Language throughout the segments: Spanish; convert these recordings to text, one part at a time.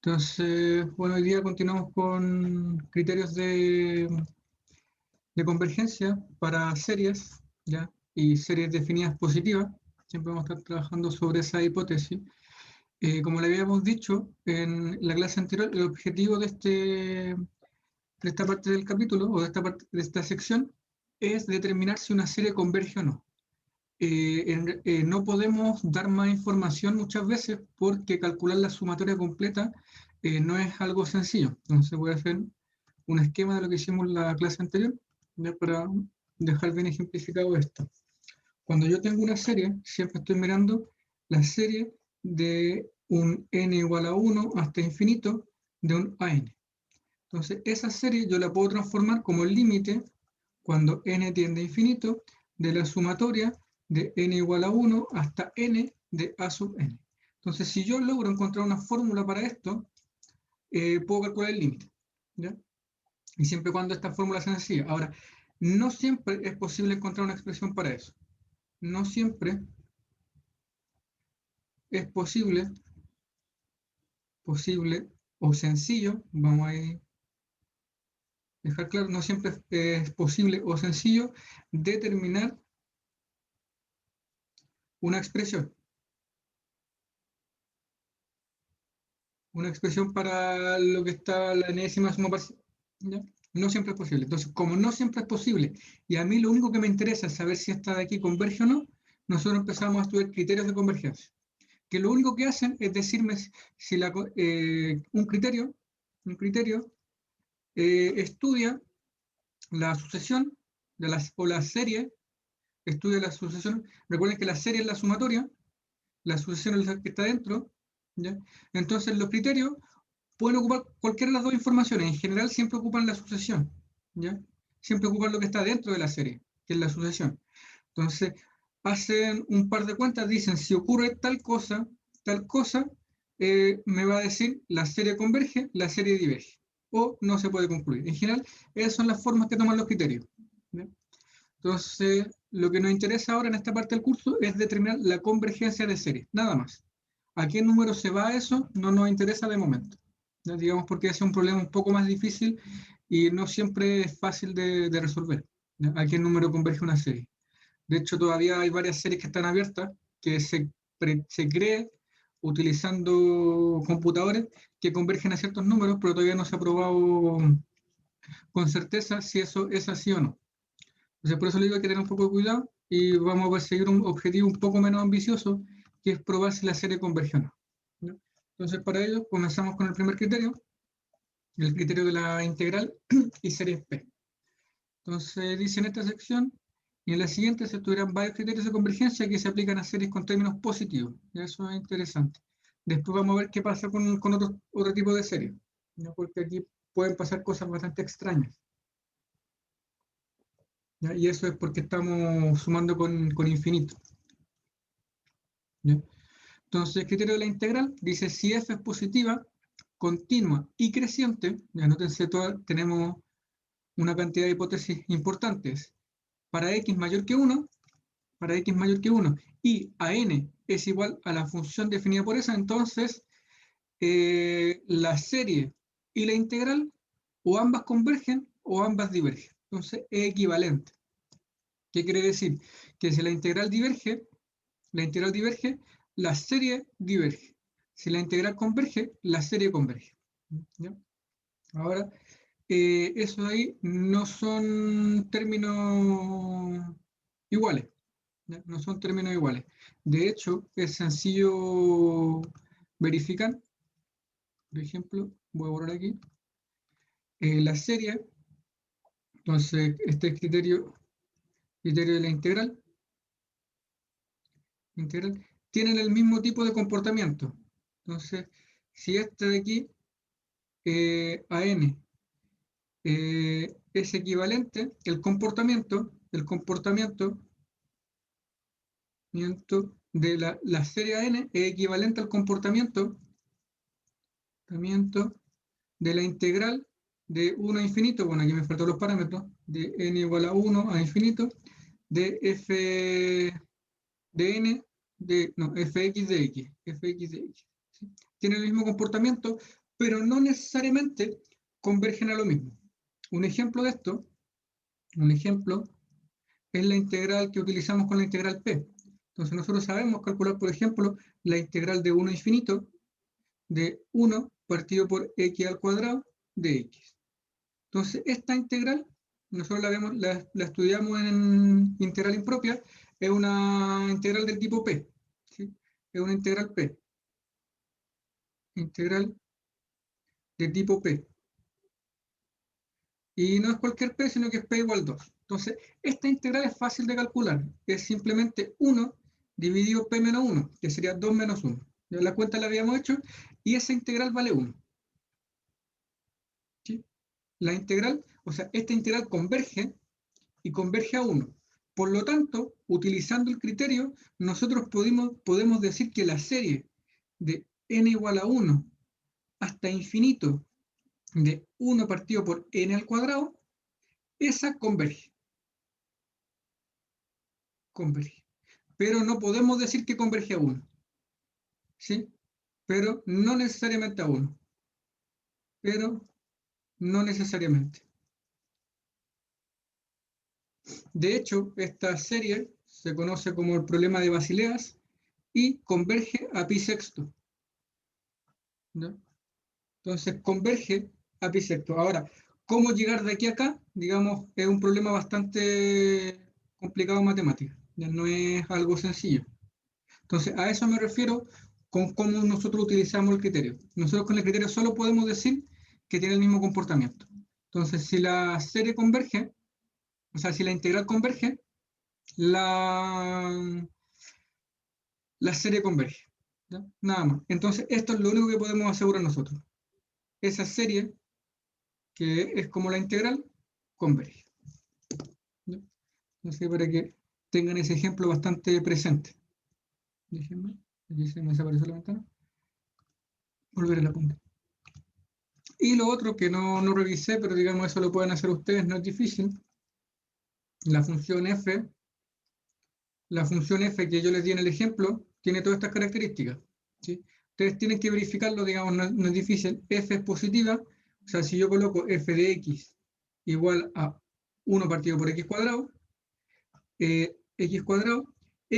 Entonces, bueno, hoy día continuamos con criterios de convergencia para series, ¿ya? Y series definidas positivas. Siempre vamos a estar trabajando sobre esa hipótesis. Como le habíamos dicho en la clase anterior, el objetivo de esta parte del capítulo o de de esta sección es determinar si una serie converge o no. No podemos dar más información muchas veces porque calcular la sumatoria completa no es algo sencillo. Entonces voy a hacer un esquema de lo que hicimos en la clase anterior, ya para dejar bien ejemplificado esto. Cuando yo tengo una serie, siempre estoy mirando la serie de un n igual a 1 hasta infinito de un an. Entonces esa serie yo la puedo transformar como el límite cuando n tiende a infinito de la sumatoria de n igual a 1 hasta n de a sub n. Entonces, si yo logro encontrar una fórmula para esto, puedo calcular el límite, ¿ya? Y siempre y cuando esta fórmula sea sencilla. Ahora, no siempre es posible encontrar una expresión para eso. No siempre es posible o sencillo, vamos a dejar claro, no siempre es posible o sencillo determinar una expresión. Una expresión para lo que está la enésima suma parcial. ¿Ya? No siempre es posible. Entonces, como no siempre es posible, y a mí lo único que me interesa es saber si esta de aquí converge o no, nosotros empezamos a estudiar criterios de convergencia, que lo único que hacen es decirme si un criterio estudia la sucesión o la serie, estudia la sucesión. Recuerden que la serie es la sumatoria, la sucesión es la que está dentro, ¿ya? Entonces, los criterios pueden ocupar cualquiera de las dos informaciones. En general siempre ocupan la sucesión, ¿ya? Siempre ocupan lo que está dentro de la serie, que es la sucesión. Entonces, hacen un par de cuentas, dicen, si ocurre tal cosa, me va a decir la serie converge, la serie diverge, o no se puede concluir. En general, esas son las formas que toman los criterios, ¿ya? Entonces, lo que nos interesa ahora en esta parte del curso es determinar la convergencia de series, nada más. ¿A qué número se va eso? No nos interesa de momento, ¿ya? Digamos porque es un problema un poco más difícil y no siempre es fácil de resolver, ¿ya? ¿A qué número converge una serie? De hecho, todavía hay varias series que están abiertas que se cree utilizando computadores que convergen a ciertos números, pero todavía no se ha probado con certeza si eso es así o no. Entonces, por eso le digo que hay que tener un poco de cuidado y vamos a perseguir un objetivo un poco menos ambicioso, que es probar si la serie converge o no, ¿no? Entonces, para ello, comenzamos con el primer criterio, el criterio de la integral y series P. Entonces, dice en esta sección, y en la siguiente se estudiarán varios criterios de convergencia que se aplican a series con términos positivos. Y eso es interesante. Después vamos a ver qué pasa con otro tipo de series, ¿no? Porque aquí pueden pasar cosas bastante extrañas, ¿ya? Y eso es porque estamos sumando con infinito, ¿ya? Entonces, el criterio de la integral dice si f es positiva, continua y creciente, ya nótense, tenemos una cantidad de hipótesis importantes. Para x mayor que 1, para x mayor que 1 y a n es igual a la función definida por esa, entonces la serie y la integral o ambas convergen o ambas divergen. Entonces es equivalente. ¿Qué quiere decir? Que si la integral diverge, la serie diverge. Si la integral converge, la serie converge, ¿ya? Ahora, eso ahí no son términos iguales, ¿ya? No son términos iguales. De hecho, es sencillo verificar. Por ejemplo, voy a borrar aquí. La serie, entonces, este criterio de la integral, tienen el mismo tipo de comportamiento. Entonces, si este de aquí, a n, es equivalente, el comportamiento de la serie a n es equivalente al comportamiento de la integral de 1 a infinito, bueno, aquí me faltan los parámetros, de n igual a 1 a infinito, de f de n, no, fx de x, ¿sí? Tiene el mismo comportamiento, pero no necesariamente convergen a lo mismo. Un ejemplo de esto, es la integral que utilizamos con la integral P. Entonces nosotros sabemos calcular, por ejemplo, la integral de 1 a infinito de 1 partido por x al cuadrado de x. Entonces esta integral, nosotros la estudiamos en integral impropia, es una integral del tipo P, ¿sí? Es una integral P, integral de tipo P. Y no es cualquier P, sino que es P igual 2. Entonces, esta integral es fácil de calcular. Es simplemente 1 dividido P menos 1, que sería 2 menos 1. Ya la cuenta la habíamos hecho, y esa integral vale 1. ¿Sí? La integral, o sea, esta integral converge y converge a 1. Por lo tanto, utilizando el criterio, nosotros podemos decir que la serie de n igual a 1 hasta infinito de 1 partido por n al cuadrado, esa converge. Converge. Pero no podemos decir que converge a 1. ¿Sí? Pero no necesariamente a 1. Pero no necesariamente. De hecho, esta serie se conoce como el problema de Basileas y converge a pi sexto, ¿no? Entonces, converge a pi sexto. Ahora, ¿cómo llegar de aquí a acá? Digamos, es un problema bastante complicado en matemáticas. Ya no es algo sencillo. Entonces, a eso me refiero con cómo nosotros utilizamos el criterio. Nosotros con el criterio solo podemos decir que tiene el mismo comportamiento. Entonces, si la serie converge, o sea, si la integral converge, la, la serie converge. ¿Ya? Nada más. Entonces, esto es lo único que podemos asegurar nosotros. Esa serie, que es como la integral, converge. ¿Ya? Entonces, para que tengan ese ejemplo bastante presente. Déjenme, aquí se me desapareció la ventana. Volver a la punta. Y lo otro que no revisé, pero digamos eso lo pueden hacer ustedes, no es difícil. La función f que yo les di en el ejemplo, tiene todas estas características. ¿Sí? Ustedes tienen que verificarlo, digamos, no es difícil. F es positiva, o sea, si yo coloco f de x igual a 1 partido por x cuadrado, x cuadrado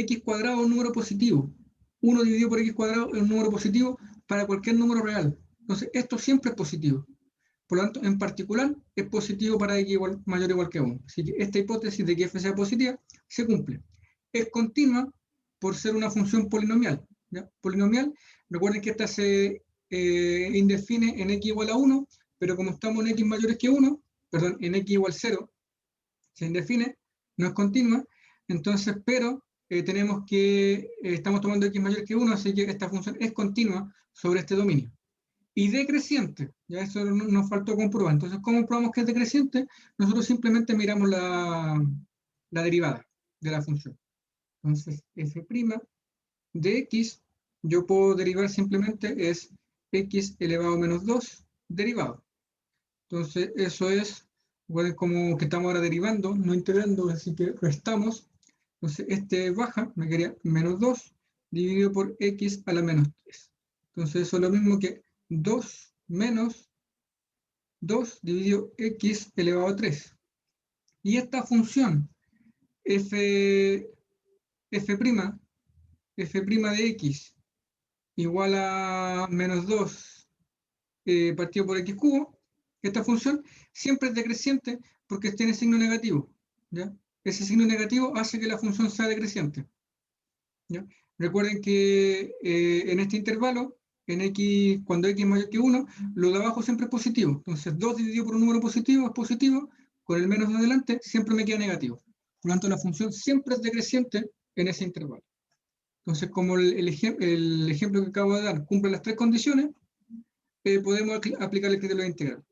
es un número positivo. 1 dividido por x cuadrado es un número positivo para cualquier número real. Entonces, esto siempre es positivo. Por lo tanto, en particular, es positivo para x mayor o igual que a 1. Así que esta hipótesis de que f sea positiva se cumple. Es continua por ser una función polinomial. ¿Ya? Polinomial, recuerden que esta se indefine en x igual a 1, pero como estamos en x mayores que 1, perdón, en x igual 0, se indefine, no es continua, entonces, pero tenemos que, estamos tomando x mayor que 1, así que esta función es continua sobre este dominio. Y decreciente, ya eso nos faltó comprobar. Entonces, ¿cómo probamos que es decreciente? Nosotros simplemente miramos la derivada de la función. Entonces, f' de x, yo puedo derivar simplemente es x elevado a menos 2 derivado. Entonces, eso es, bueno, como que estamos ahora derivando, no integrando, así que restamos. Entonces, este baja, me quedaría menos 2 dividido por x a la menos 3. Entonces, eso es lo mismo que 2 menos 2 dividido x elevado a 3. Y esta función f', f' de x igual a menos 2 partido por x cubo, esta función siempre es decreciente porque tiene signo negativo. ¿Ya? Ese signo negativo hace que la función sea decreciente. ¿Ya? Recuerden que en este intervalo, en x, cuando x es mayor que 1, lo de abajo siempre es positivo. Entonces 2 dividido por un número positivo es positivo, con el menos de adelante siempre me queda negativo. Por lo tanto, la función siempre es decreciente en ese intervalo. Entonces, como el ejemplo que acabo de dar cumple las tres condiciones, podemos aplicar el criterio de integral.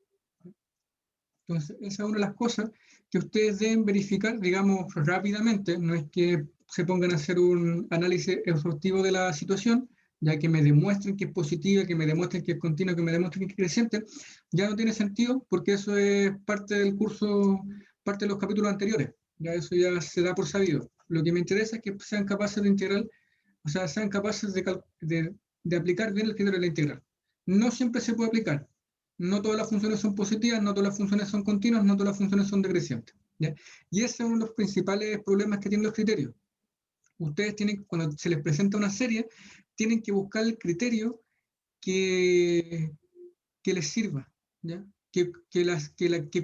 Entonces, esa es una de las cosas que ustedes deben verificar, digamos, rápidamente. No es que se pongan a hacer un análisis exhaustivo de la situación, ya que me demuestren que es positiva, que me demuestren que es continua, que me demuestren que es creciente, ya no tiene sentido porque eso es parte del curso, parte de los capítulos anteriores. Ya eso ya se da por sabido. Lo que me interesa es que sean capaces de integrar, o sea, sean capaces de aplicar bien el criterio de la integral. no siempre se puede aplicar. No todas las funciones son positivas, no todas las funciones son continuas, no todas las funciones son decrecientes, ¿ya? Y ese es uno de los principales problemas que tienen los criterios. Ustedes tienen, cuando se les presenta una serie, tienen que buscar el criterio que, que les sirva, ¿ya? Que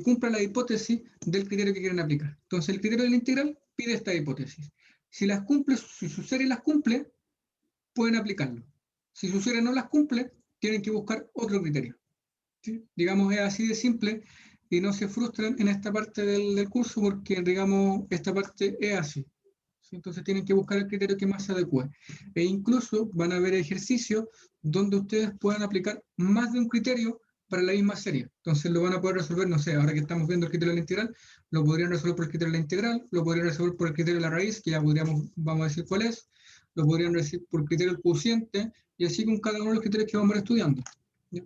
cumpla la hipótesis del criterio que quieren aplicar. Entonces, el criterio de la integral pide esta hipótesis. Si las cumple, si su serie las cumple, pueden aplicarlo. Si su serie no las cumple, tienen que buscar otro criterio. ¿Sí? Digamos, es así de simple y no se frustren en esta parte del curso porque, digamos, esta parte es así. ¿Sí? Entonces tienen que buscar el criterio que más se adecue. E incluso van a haber ejercicios donde ustedes puedan aplicar más de un criterio para la misma serie. Entonces lo van a poder resolver, no sé, ahora que estamos viendo el criterio de la integral, lo podrían resolver por el criterio de la integral, lo podrían resolver por el criterio de la raíz, que ya podríamos, vamos a decir cuál es, lo podrían resolver por el criterio del cociente, y así con cada uno de los criterios que vamos a ir estudiando. ¿Ya?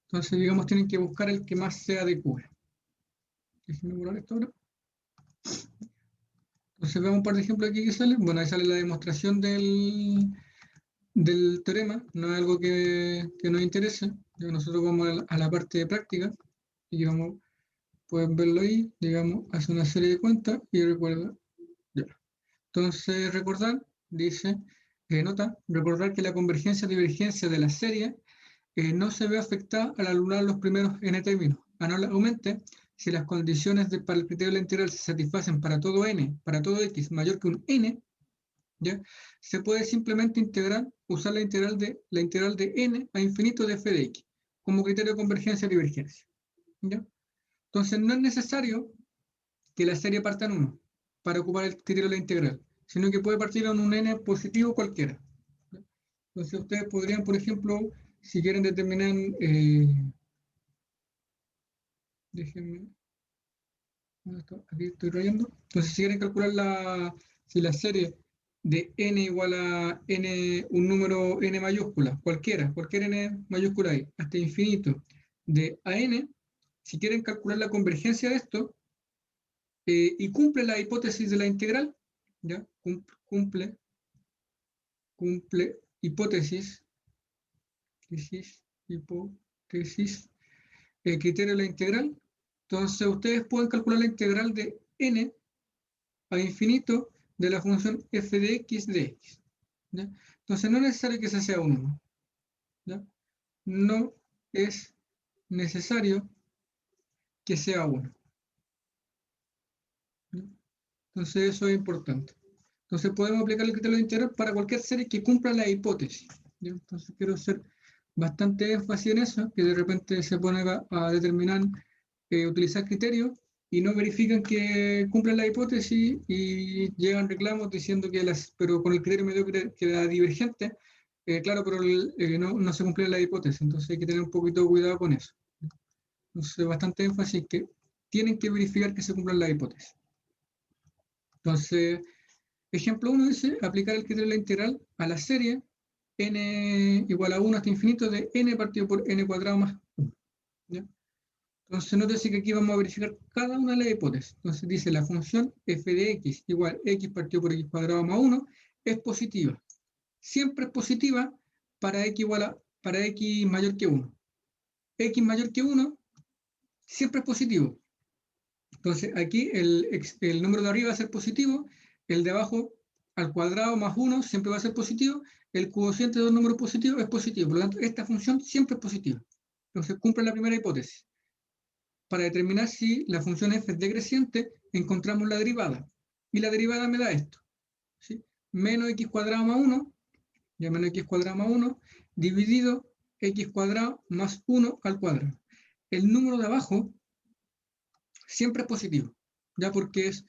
Entonces, digamos, tienen que buscar el que más se adecue. Déjenme borrar esto ahora. Entonces, veamos un par de ejemplos aquí que salen. Bueno, ahí sale la demostración del teorema, no es algo que nos interese. Nosotros vamos a la parte de práctica y vamos, pueden verlo ahí, digamos, hace una serie de cuentas y recuerda. Ya. Entonces, recordar, dice, nota, recordar que la convergencia-divergencia de la serie no se ve afectada al anular los primeros n términos. Análogamente, si las condiciones para el criterio de la integral se satisfacen para todo n, para todo x mayor que un n, ¿ya? Se puede simplemente usar la integral de n a infinito de f de x como criterio de convergencia-divergencia. ¿Ya? Entonces no es necesario que la serie parta en 1 para ocupar el criterio de la integral, sino que puede partir en un n positivo cualquiera. ¿Ya? Entonces ustedes podrían, por ejemplo, si quieren determinar, déjenme, aquí estoy rayando. Entonces si quieren calcular si la serie de n igual a n, un número n mayúscula, cualquier n mayúscula ahí, hasta infinito, de a n, si quieren calcular la convergencia de esto, y cumple la hipótesis de la integral, ¿ya? Cumple hipótesis, criterio de la integral, entonces ustedes pueden calcular la integral de n a infinito de la función f de x de x. ¿Ya? Entonces no es necesario que ese sea un 1. ¿Ya? No es necesario que sea 1. ¿Ya? Entonces eso es importante. Entonces podemos aplicar el criterio de integral para cualquier serie que cumpla la hipótesis. ¿Ya? Entonces quiero hacer bastante énfasis en eso, que de repente se pone a determinar, utilizar criterios y no verifican que cumplan la hipótesis y llegan reclamos diciendo pero con el criterio mediocre que era divergente, claro, pero no se cumple la hipótesis, entonces hay que tener un poquito de cuidado con eso. Entonces, bastante énfasis que tienen que verificar que se cumplan las hipótesis. Entonces, ejemplo 1 dice, aplicar el criterio de la integral a la serie n igual a 1 hasta infinito de n partido por n cuadrado más 1. ¿Ya? Entonces, nótese que aquí vamos a verificar cada una de las hipótesis. Entonces, dice la función f de x igual x partido por x cuadrado más 1 es positiva. Siempre es positiva para para x mayor que 1. X mayor que 1 siempre es positivo. Entonces, aquí el número de arriba va a ser positivo, el de abajo al cuadrado más 1 siempre va a ser positivo, el cociente de un número positivo es positivo. Por lo tanto, esta función siempre es positiva. Entonces, cumple la primera hipótesis. Para determinar si la función f es decreciente, encontramos la derivada. Y la derivada me da esto. ¿Sí? Menos x cuadrado más 1, ya menos x cuadrado más 1, dividido x cuadrado más 1 al cuadrado. El número de abajo siempre es positivo, ya porque es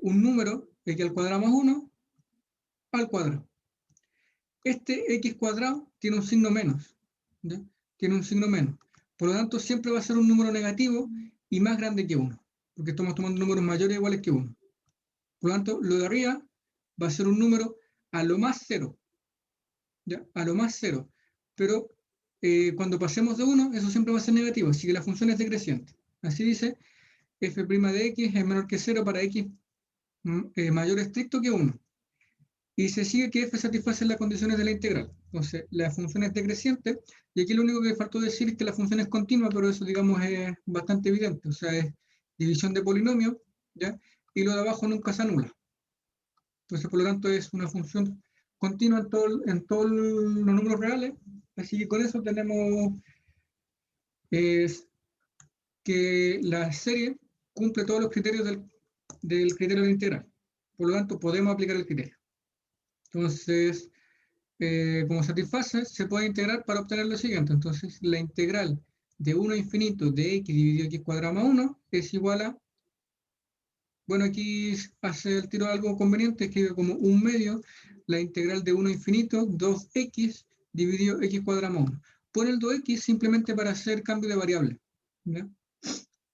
un número x al cuadrado más 1 al cuadrado. Este x cuadrado tiene un signo menos, ¿ya? Tiene un signo menos. Por lo tanto, siempre va a ser un número negativo y más grande que 1, porque estamos tomando números mayores o iguales que 1. Por lo tanto, lo de arriba va a ser un número a lo más 0, ¿ya? A lo más 0. Pero cuando pasemos de 1, eso siempre va a ser negativo, así que la función es decreciente. Así dice, f' de x es menor que 0 para x mayor estricto que 1. y se sigue que f satisface las condiciones de la integral. Entonces, la función es decreciente, y aquí lo único que faltó decir es que la función es continua, pero eso, digamos, es bastante evidente. O sea, es división de polinomio, ¿ya? Y lo de abajo nunca se anula. Entonces, por lo tanto, es una función continua en todos los números reales. Así que con eso tenemos que la serie cumple todos los criterios del criterio de integral. Por lo tanto, podemos aplicar el criterio. Entonces, como satisface, se puede integrar para obtener lo siguiente. Entonces, la integral de 1 a infinito de x dividido x cuadrado más 1 es igual a, bueno, aquí hace el tiro algo conveniente, escribe como 1 medio la integral de 1 a infinito 2x dividido x cuadrado más 1. Pone el 2x simplemente para hacer cambio de variable, ¿ya?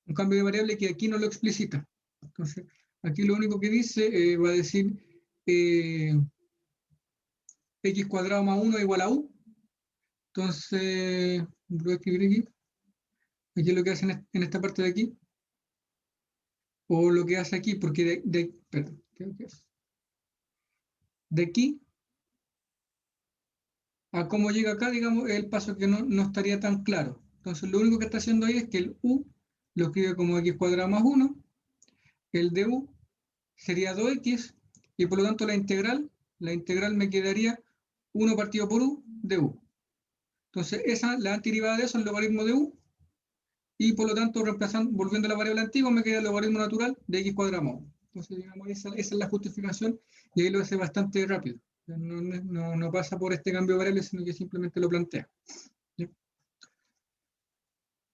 Un cambio de variable que aquí no lo explicita. Entonces, aquí lo único que dice, va a decir x cuadrado más 1 igual a u. Entonces, lo voy a escribir aquí. Aquí es lo que hace en esta parte de aquí. O lo que hace aquí, porque perdón, creo que es. De aquí a cómo llega acá, digamos, es el paso que no estaría tan claro. Entonces, lo único que está haciendo ahí es que el u lo escribe como x cuadrado más 1, el de u sería 2x, y por lo tanto la integral me quedaría 1 partido por u de u. Entonces, la antiderivada de eso es el logaritmo de u, y por lo tanto, volviendo a la variable antigua, me queda el logaritmo natural de x cuadrado más 1. Entonces, digamos, esa es la justificación, y ahí lo hace bastante rápido. No pasa por este cambio de variable, sino que simplemente lo plantea. ¿Sí?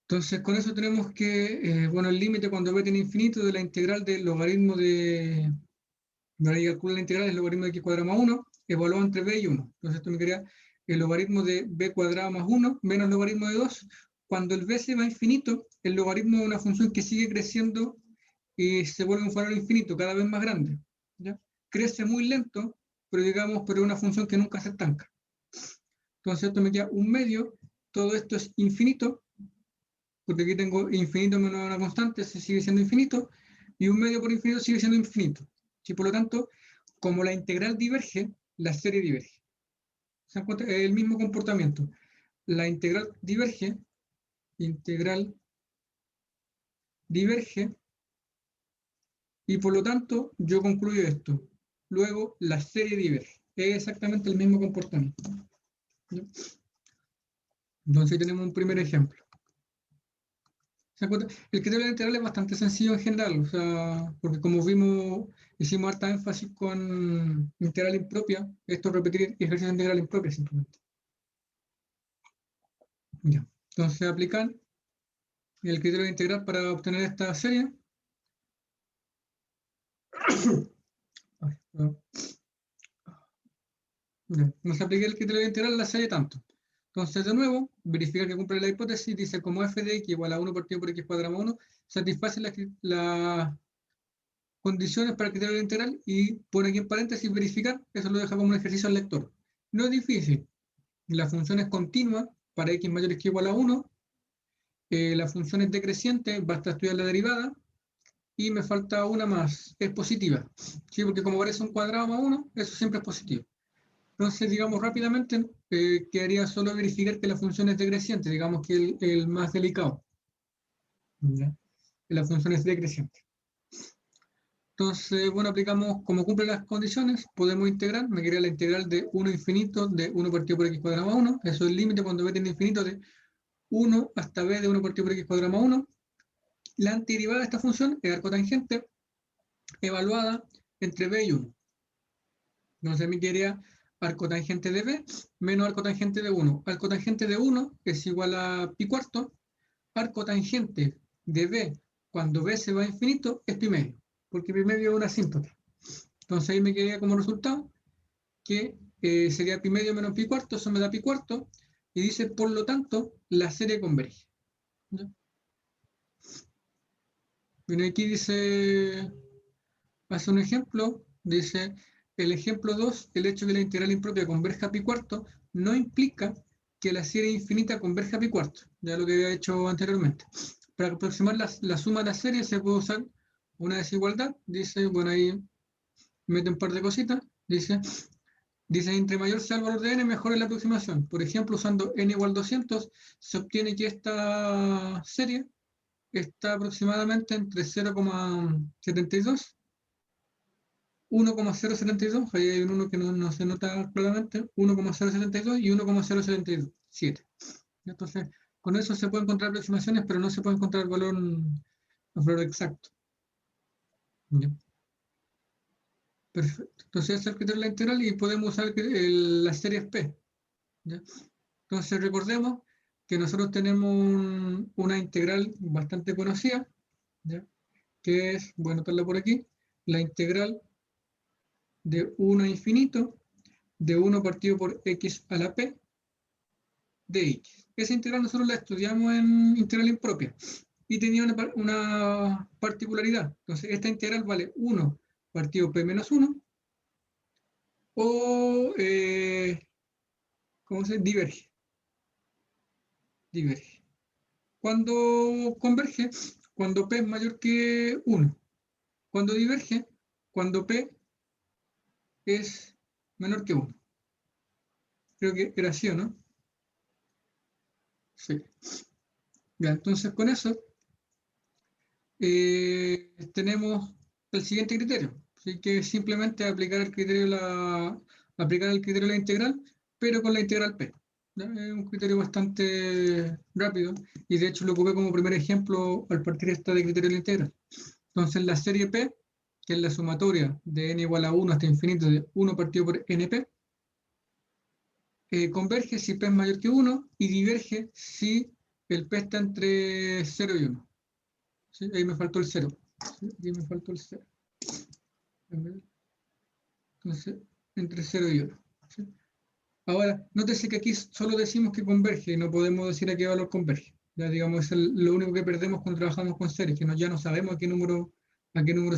Entonces, con eso tenemos que, bueno, el límite cuando b tiene infinito de la integral del logaritmo de, no hay que calcular la integral del logaritmo de x cuadrado más 1, evaluado entre b y 1. Entonces, esto me quedaría el logaritmo de b cuadrado más 1 menos el logaritmo de 2. Cuando el b se va a infinito, el logaritmo de una función que sigue creciendo y se vuelve un valor infinito, cada vez más grande. ¿Ya? Crece muy lento, pero digamos, pero es una función que nunca se estanca. Entonces, esto me queda un medio, todo esto es infinito, porque aquí tengo infinito menos una constante, se sigue siendo infinito, y un medio por infinito sigue siendo infinito. Y por lo tanto, como la integral diverge, la serie diverge. ¿Se dan cuenta? Es el mismo comportamiento. La integral diverge, y por lo tanto yo concluyo esto. Luego la serie diverge. Es exactamente el mismo comportamiento. ¿Sí? Entonces tenemos un primer ejemplo. ¿Se dan cuenta? El criterio de la integral es bastante sencillo en general, o sea, porque como vimos, hicimos harta énfasis con integral impropia, esto es repetir ejercicio de integral impropia simplemente. Ya. Entonces aplicar el criterio de integral para obtener esta serie. Ya. No se aplica el criterio de integral a la serie tanto. Entonces, de nuevo, verificar que cumple la hipótesis, dice como f de x igual a 1 partido por x cuadrado más 1, satisface las condiciones para el criterio de integral, y pone aquí en paréntesis verificar, eso lo deja como un ejercicio al lector. No es difícil. La función es continua para x mayor que igual a 1, la función es decreciente, basta estudiar la derivada, y me falta una más, es positiva. ¿Sí? Porque como parece un cuadrado más 1, eso siempre es positivo. Entonces, digamos rápidamente, quedaría solo verificar que la función es decreciente, digamos que el más delicado. ¿Ya? Que la función es decreciente. Entonces, bueno, aplicamos, como cumple las condiciones, podemos integrar, me quedaría la integral de 1 infinito de 1 partido por x cuadrado más 1, eso es el límite cuando b tiende infinito de 1 hasta b de 1 partido por x cuadrado más 1. La antiderivada de esta función es arcotangente evaluada entre b y 1. Entonces me quedaría arcotangente de b menos arcotangente de 1. Arcotangente de 1 es igual a pi cuarto. Arcotangente de b cuando b se va a infinito es pi medio, porque pi medio es una asíntota. Entonces ahí me quedaría como resultado que sería pi medio menos pi cuarto, eso me da pi cuarto, y dice, por lo tanto, la serie converge. ¿Ya? Bueno, aquí dice, hace un ejemplo, dice, el ejemplo 2, el hecho de que la integral impropia converja a pi cuarto no implica que la serie infinita converja a pi cuarto, ya lo que había hecho anteriormente. Para aproximar la suma de la serie se puede usar una desigualdad, dice, bueno, ahí mete un par de cositas, dice, Dice, entre mayor sea el valor de n, mejor es la aproximación. Por ejemplo, usando n igual 200, se obtiene que esta serie está aproximadamente entre 0,72, 1,072, ahí hay un 1 que no se nota claramente, 1,072 y 1,077. Entonces, con eso se pueden encontrar aproximaciones, pero no se puede encontrar el valor exacto. ¿Ya? Perfecto. Entonces, ese es el criterio de la integral y podemos usar las series P. ¿Ya? Entonces, recordemos que nosotros tenemos una integral bastante conocida, ¿ya? Que es, voy a anotarla por aquí, la integral de 1 a infinito de 1 partido por x a la p de x. Esa integral nosotros la estudiamos en integral impropia y tenía una particularidad. Entonces, esta integral vale 1 partido p menos 1 o, ¿cómo se dice? Diverge. Cuando converge, cuando p es mayor que 1. Cuando diverge, cuando p es menor que 1. Creo que era así, ¿o no? Sí. Ya, entonces con eso tenemos el siguiente criterio. Así que simplemente aplicar aplicar el criterio de la integral, pero con la integral p. ¿Ya? Es un criterio bastante rápido y de hecho lo ocupé como primer ejemplo al partir esta de criterio de la integral. Entonces la serie p, que es la sumatoria de n igual a 1 hasta infinito de 1 partido por np, converge si p es mayor que 1 y diverge si el p está entre 0 y 1. ¿Sí? Ahí me faltó el 0. ¿Sí? Aquí me faltó el 0. Entonces, entre 0 y 1. ¿Sí? Ahora, nótese que aquí solo decimos que converge y no podemos decir a qué valor converge. Ya digamos, es lo único que perdemos cuando trabajamos con series, que ya no sabemos a qué número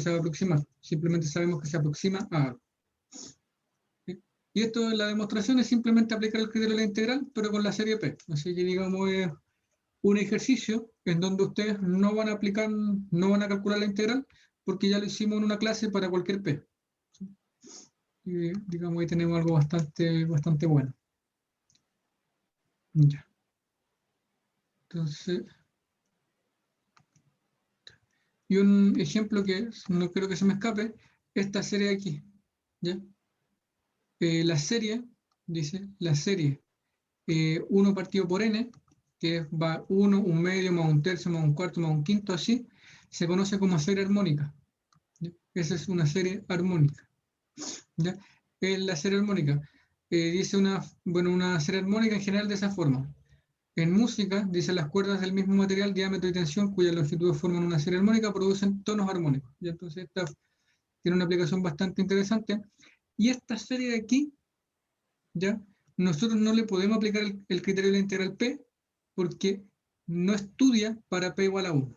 se va a aproximar. Simplemente sabemos que se aproxima a algo. ¿Sí? Y esto en la demostración es simplemente aplicar el criterio de la integral, pero con la serie P. Así que digamos, es un ejercicio en donde ustedes no van a aplicar, no van a calcular la integral, porque ya lo hicimos en una clase para cualquier P. ¿Sí? Y digamos, ahí tenemos algo bastante bueno. Ya. Entonces, y un ejemplo que no creo que se me escape, esta serie de aquí. ¿Ya? La serie, dice, la serie 1 partido por n, que va 1, un medio, más un tercio, más un cuarto, más un quinto, así, se conoce como serie armónica. ¿Ya? Esa es una serie armónica. ¿Ya? La serie armónica dice una serie armónica en general de esa forma. En música, dice las cuerdas del mismo material, diámetro y tensión, cuyas longitudes forman una serie armónica, producen tonos armónicos. Y entonces esta tiene una aplicación bastante interesante. Y esta serie de aquí, ¿ya? Nosotros no le podemos aplicar el criterio de la integral P porque no estudia para P igual a 1.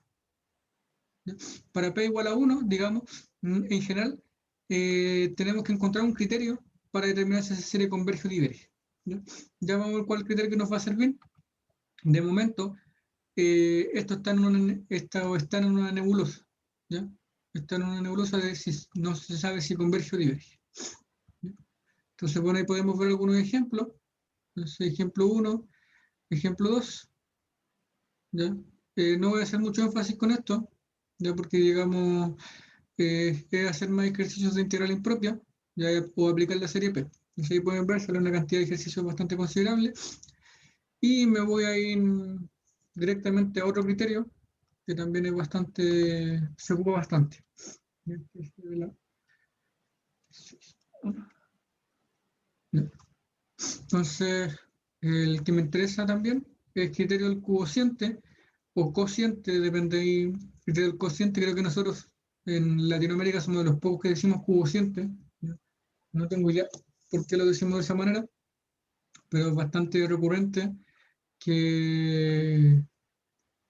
¿Ya? Para P igual a 1, digamos, en general, tenemos que encontrar un criterio para determinar si esa serie converge o diverge. ¿Ya? Ya vamos a ver cuál criterio que nos va a servir. De momento, esto está en una nebulosa. ¿Ya? Está en una nebulosa de si no se sabe si converge o diverge. ¿Ya? Entonces, bueno, ahí podemos ver algunos ejemplos. Entonces, ejemplo 1, ejemplo 2. ¿Ya? No voy a hacer mucho énfasis con esto, ya porque digamos, es hacer más ejercicios de integral impropia, ya, o aplicar la serie P. Entonces ahí pueden ver, sale una cantidad de ejercicios bastante considerable. Y me voy a ir directamente a otro criterio, que también se ocupa bastante. Entonces, el que me interesa también es el criterio del cociente o cociente, depende del criterio del cociente. Creo que nosotros en Latinoamérica somos de los pocos que decimos cociente. No tengo idea por qué lo decimos de esa manera, pero es bastante recurrente que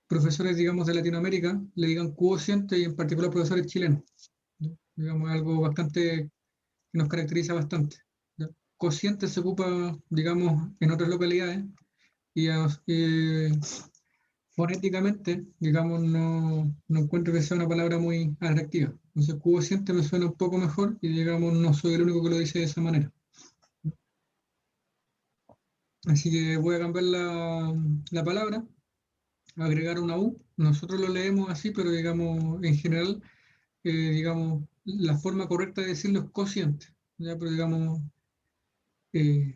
profesores, digamos, de Latinoamérica le digan cociente y en particular profesores chilenos. ¿No? Digamos, es algo bastante que nos caracteriza bastante. ¿No? Cociente se ocupa, digamos, en otras localidades y fonéticamente, digamos, no encuentro que sea una palabra muy atractiva. Entonces, cociente me suena un poco mejor y, digamos, no soy el único que lo dice de esa manera. Así que voy a cambiar la palabra, agregar una U. Nosotros lo leemos así, pero digamos, en general, digamos, la forma correcta de decirlo es cociente, ¿ya? Pero digamos, eh,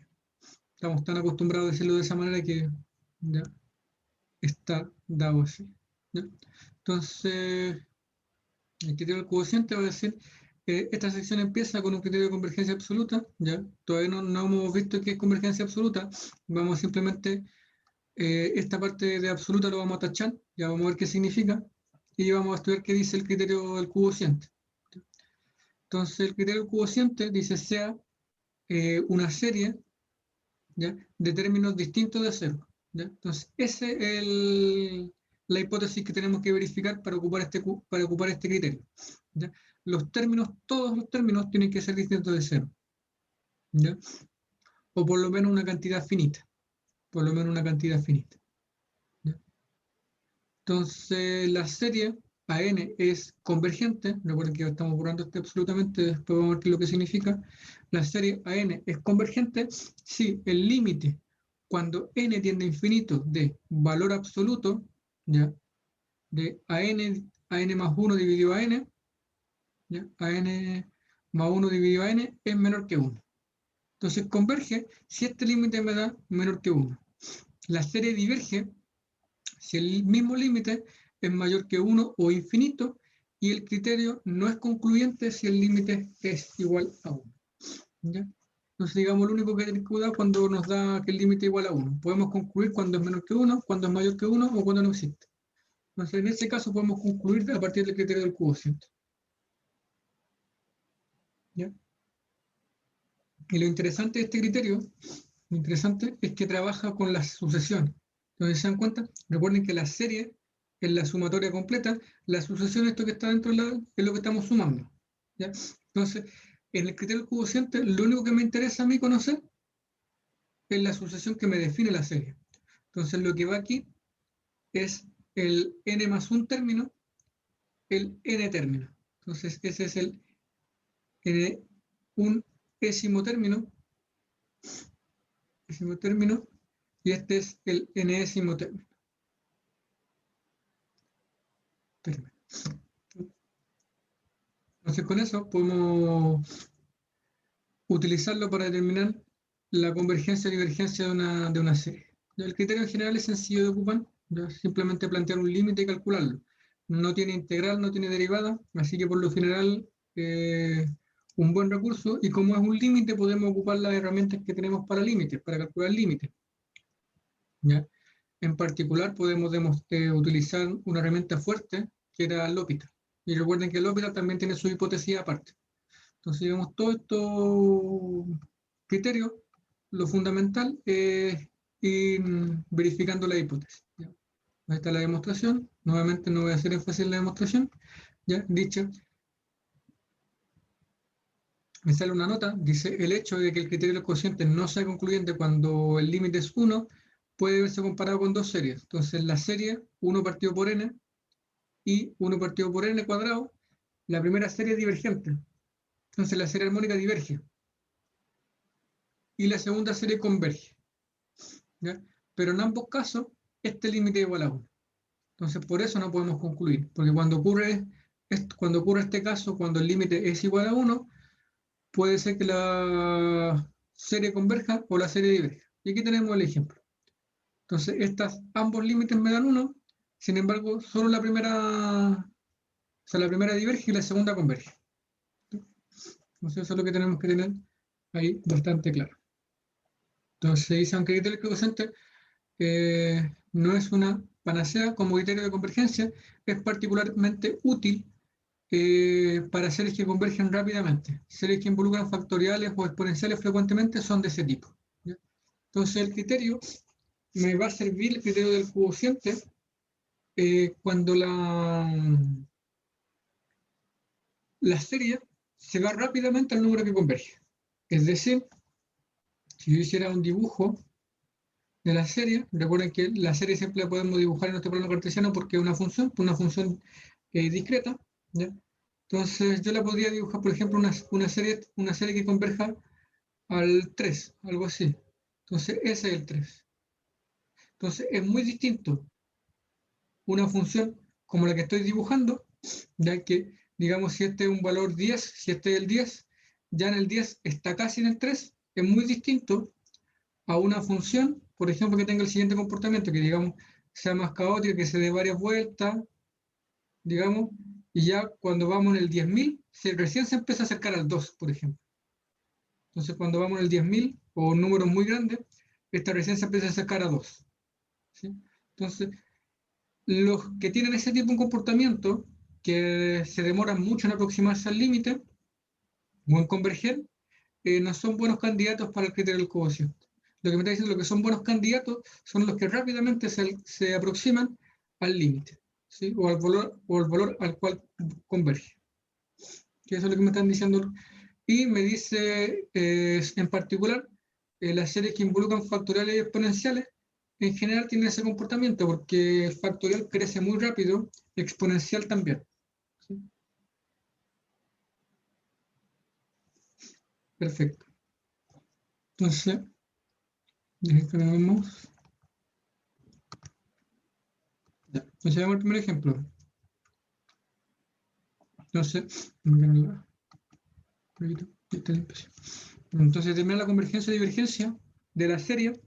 estamos tan acostumbrados a decirlo de esa manera que ya está dado así, ¿ya? Entonces, el criterio del cociente va a decir, esta sección empieza con un criterio de convergencia absoluta, ¿ya? Todavía no hemos visto qué es convergencia absoluta, vamos simplemente, esta parte de absoluta lo vamos a tachar, ya vamos a ver qué significa, y vamos a estudiar qué dice el criterio del cociente. Entonces, el criterio del cociente dice sea una serie, ¿ya?, de términos distintos de cero, ¿ya? Entonces, esa es la hipótesis que tenemos que verificar para ocupar este criterio, ¿ya? Los términos, todos los términos tienen que ser distintos de cero, ¿ya? O por lo menos una cantidad finita, por lo menos una cantidad finita, ¿ya? Entonces, la serie AN es convergente, recuerden que estamos borrando este absolutamente, después vamos a ver qué es lo que significa. La serie AN es convergente si el límite, cuando n tiende a infinito, de valor absoluto, ¿ya?, de AN más 1 dividido a n, ¿ya?, AN más 1 dividido a n es menor que 1. Entonces converge si este límite me da menor que 1. La serie diverge si el mismo límite es mayor que 1 o infinito, y el criterio no es concluyente si el límite es igual a 1. ¿Ya? Entonces, digamos, lo único que tenemos que cuidar cuando nos da que el límite es igual a 1. Podemos concluir cuando es menor que 1, cuando es mayor que 1 o cuando no existe. Entonces, en este caso podemos concluir a partir del criterio del cociente. ¿Ya? Y lo interesante de este criterio, lo interesante es que trabaja con las sucesiones. Entonces, ¿se dan cuenta? Recuerden que la serie es la sumatoria completa, la sucesión, esto que está dentro es lo que estamos sumando, ¿ya? Entonces, en el criterio del cociente, lo único que me interesa a mí conocer es la sucesión que me define la serie. Entonces, lo que va aquí es el n más un término, el n término. Entonces, ese es el n, un décimo término, y este es el enésimo término. Entonces, con eso podemos utilizarlo para determinar la convergencia y divergencia de una serie. El criterio en general es sencillo de ocupar, simplemente plantear un límite y calcularlo. No tiene integral, no tiene derivada, así que por lo general un buen recurso, y como es un límite podemos ocupar las herramientas que tenemos para límites, para calcular límites. ¿Ya? En particular podemos utilizar una herramienta fuerte que era L'Hopital. Y recuerden que L'Hopital también tiene su hipótesis aparte. Entonces, digamos, todos estos criterios, lo fundamental es ir verificando la hipótesis, ¿ya? Ahí está la demostración. Nuevamente no voy a hacer énfasis en la demostración. ¿Ya? Dicha, me sale una nota, dice, el hecho de que el criterio del cociente no sea concluyente cuando el límite es 1 puede verse comparado con dos series. Entonces, la serie 1 partido por n y 1 partido por n cuadrado, la primera serie es divergente. Entonces, la serie armónica diverge. Y la segunda serie converge, ¿ya? Pero en ambos casos, este límite es igual a 1. Entonces, por eso no podemos concluir, porque cuando ocurre este caso, cuando el límite es igual a 1, puede ser que la serie converja o la serie diverja. Y aquí tenemos el ejemplo. Entonces, ambos límites me dan 1, sin embargo, solo la primera diverge y la segunda converge. Entonces, eso es lo que tenemos que tener ahí bastante claro. Entonces, dice, aunque el criterio cociente no es una panacea como criterio de convergencia, es particularmente útil para series que convergen rápidamente. Series que involucran factoriales o exponenciales frecuentemente son de ese tipo, ¿ya? Entonces, el criterio me va a servir, el criterio del cociente, cuando la serie se va rápidamente al número que converge. Es decir, si yo hiciera un dibujo de la serie, recuerden que la serie siempre la podemos dibujar en nuestro plano cartesiano porque es una función discreta, ¿ya? Entonces yo la podría dibujar, por ejemplo, una serie que converja al 3, algo así. Entonces, ese es el 3. Entonces, es muy distinto una función como la que estoy dibujando, ya que, digamos, si este es un valor 10, si este es el 10, ya en el 10 está casi en el 3, es muy distinto a una función, por ejemplo, que tenga el siguiente comportamiento, que, digamos, sea más caótica, que se dé varias vueltas, digamos, y ya cuando vamos en el 10.000, recién se empieza a acercar al 2, por ejemplo. Entonces, cuando vamos en el 10.000 o números muy grandes, esta recién se empieza a acercar a 2. ¿Sí? Entonces, los que tienen ese tipo de comportamiento, que se demoran mucho en aproximarse al límite o en converger, no son buenos candidatos para el criterio del cociente. Lo que me está diciendo, lo que son buenos candidatos son los que rápidamente se aproximan al límite, ¿sí? o al valor al cual converge. Que eso es lo que me están diciendo. Y me dice, en particular, las series que involucran factoriales y exponenciales en general tienen ese comportamiento, porque el factorial crece muy rápido, exponencial también. ¿Sí? Perfecto. Entonces, vemos. Entonces, veamos el primer ejemplo. Entonces, determina la convergencia y divergencia de la serie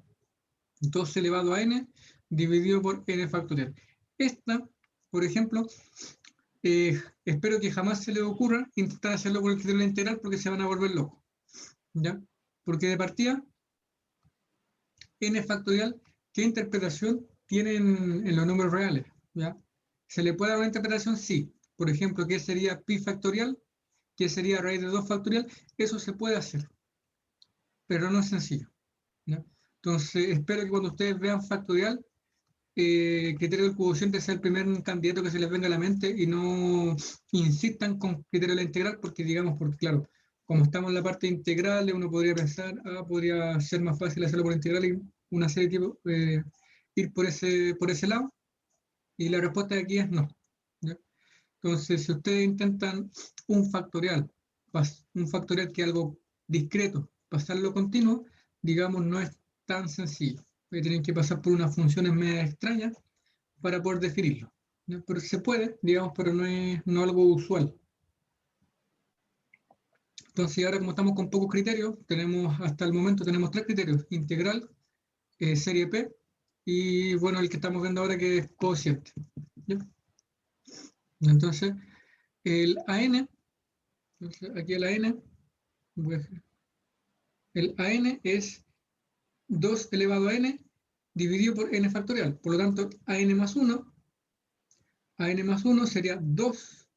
2 elevado a n dividido por n factorial. Esta, por ejemplo, espero que jamás se le ocurra intentar hacerlo por el criterio de la integral porque se van a volver locos. ¿Ya? Porque de partida, n factorial, ¿qué interpretación tienen en los números reales? ¿Ya? ¿Se le puede dar una interpretación? Sí. Por ejemplo, ¿qué sería pi factorial? ¿Qué sería raíz de 2 factorial? Eso se puede hacer, pero no es sencillo. ¿Ya? Entonces, espero que cuando ustedes vean factorial, criterio del cociente sea el primer candidato que se les venga a la mente y no insistan con criterio de la integral, porque digamos, porque claro, como estamos en la parte integral, uno podría pensar, podría ser más fácil hacerlo por integral y una serie de tipos, ir por ese lado, y la respuesta de aquí es no. ¿Ya? Entonces, si ustedes intentan un factorial que es algo discreto, pasarlo continuo, digamos, no es tan sencillo. Tienen que pasar por unas funciones medio extrañas para poder definirlo. ¿Ya? Pero se puede, digamos, pero no es algo usual. Entonces, ahora como estamos con pocos criterios, hasta el momento tenemos 3 criterios: integral, serie P, y bueno, el que estamos viendo ahora que es cociente. ¿Ya? Entonces, el AN, entonces aquí el AN, el AN es 2 elevado a n dividido por n factorial. Por lo tanto, AN más 1 sería 2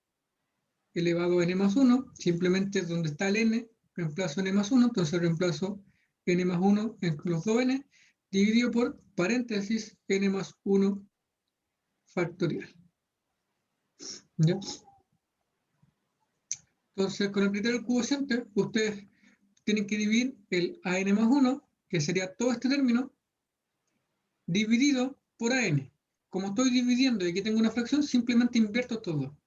elevado a n más 1, simplemente donde está el n, reemplazo n más 1, entonces reemplazo n más 1 en los 2n, dividido por paréntesis n más 1 factorial. ¿Ya? Entonces, con el criterio del cociente, ustedes tienen que dividir el AN más 1, que sería todo este término, dividido por AN. Como estoy dividiendo y aquí tengo una fracción, simplemente invierto todo.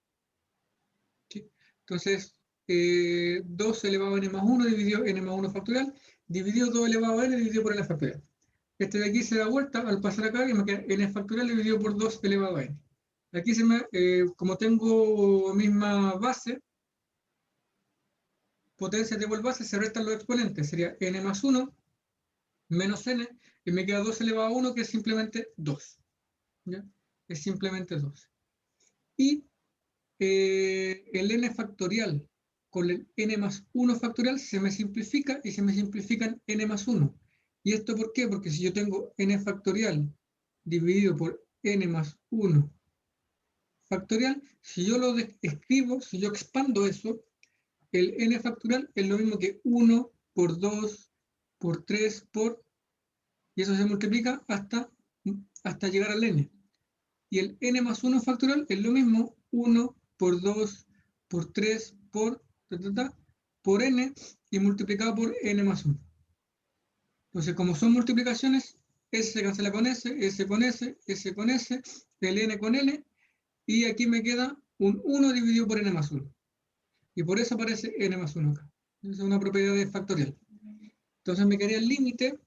¿Sí? Entonces, 2 elevado a n más 1 dividido n más 1 factorial, dividido 2 elevado a n dividido por n factorial. Este de aquí se da vuelta al pasar acá y me queda n factorial dividido por 2 elevado a n. Aquí como tengo misma base, potencias de igual base, se restan los exponentes. Sería n más 1 menos n, y me queda 2 elevado a 1, que es simplemente 2. ¿Ya? Es simplemente 2. Y el n factorial con el n más 1 factorial se me simplifica y se me simplifican n más 1. ¿Y esto por qué? Porque si yo tengo n factorial dividido por n más 1 factorial, si yo lo escribo, si yo expando eso, el n factorial es lo mismo que 1 por 2 por 3 y eso se multiplica hasta llegar al n. Y el n más 1 factorial es lo mismo, 1 por 2 por 3 por n, y multiplicado por n más 1. Entonces, como son multiplicaciones, S se cancela con S, S con S, S con S, el n con n, y aquí me queda un 1 dividido por n más 1. Y por eso aparece n más 1 acá. Esa es una propiedad de factorial. Entonces me quedaría el límite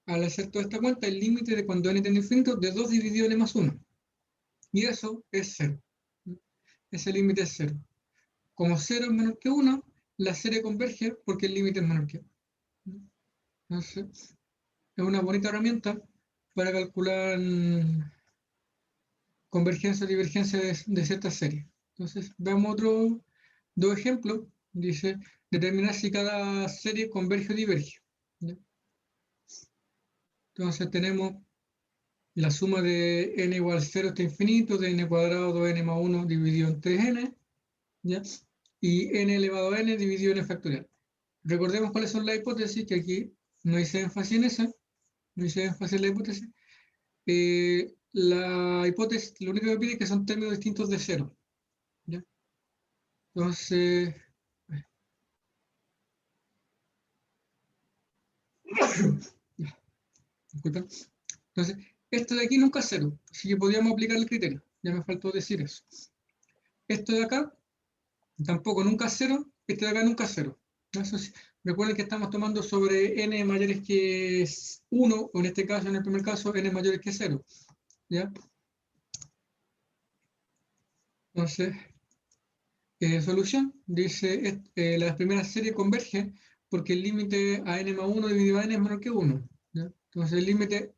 al hacer toda esta cuenta, el límite de cuando n tiende a infinito de 2 dividido n más 1. Y eso es 0. Ese límite es 0. Como 0 es menor que 1, la serie converge porque el límite es menor que 1. Entonces, es una bonita herramienta para calcular convergencia o divergencia de ciertas series. Entonces, veamos dos ejemplos. Dice, determinar si cada serie converge o diverge. ¿Ya? Entonces, tenemos la suma de n igual a 0 hasta infinito, de n cuadrado 2n más 1 dividido en 3n, ¿ya? Y n elevado a n dividido en n factorial. Recordemos cuáles son las hipótesis, que aquí no hice énfasis en esa, no hice énfasis en la hipótesis. La hipótesis, lo único que pide es que son términos distintos de 0. ¿Ya? Entonces, disculpen. Entonces, esto de aquí nunca es 0, así que podríamos aplicar el criterio. Ya me faltó decir eso. Esto de acá tampoco nunca es 0, este de acá nunca es 0. Eso sí. Recuerden que estamos tomando sobre n mayores que 1, o en este caso, en el primer caso, n mayores que 0. ¿Ya? Entonces, solución, dice, la primera serie converge porque el límite a n más 1 dividido a n es menor que 1. ¿Ya? Entonces, el límite